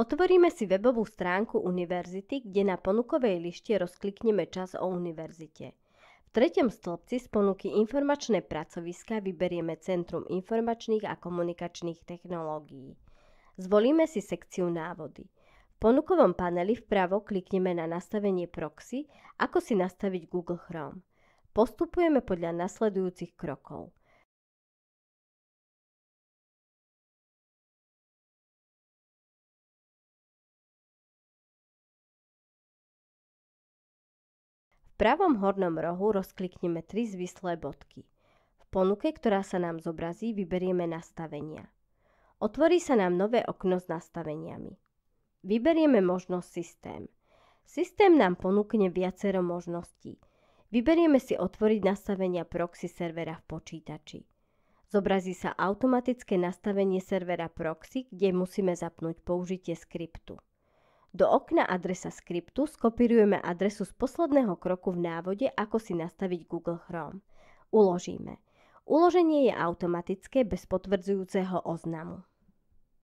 Otvoríme si webovú stránku univerzity, kde na ponukovej lište rozklikneme čas o univerzite. V treťom stĺpci z ponuky Informačné pracoviská vyberieme Centrum informačných a komunikačných technológií. Zvolíme si sekciu Návody. V ponukovom paneli vpravo klikneme na nastavenie proxy, ako si nastaviť Google Chrome. Postupujeme podľa nasledujúcich krokov. V pravom hornom rohu rozklikneme 3 zvislé bodky. V ponuke, ktorá sa nám zobrazí, vyberieme Nastavenia. Otvorí sa nám nové okno s nastaveniami. Vyberieme možnosť Systém. Systém nám ponúkne viacero možností. Vyberieme si otvoriť nastavenia proxy servera v počítači. Zobrazí sa automatické nastavenie servera proxy, kde musíme zapnúť použitie skriptu. Do okna Adresa skriptu skopírujeme adresu z posledného kroku v návode, ako si nastaviť Google Chrome. Uložíme. Uloženie je automatické bez potvrdzujúceho oznamu.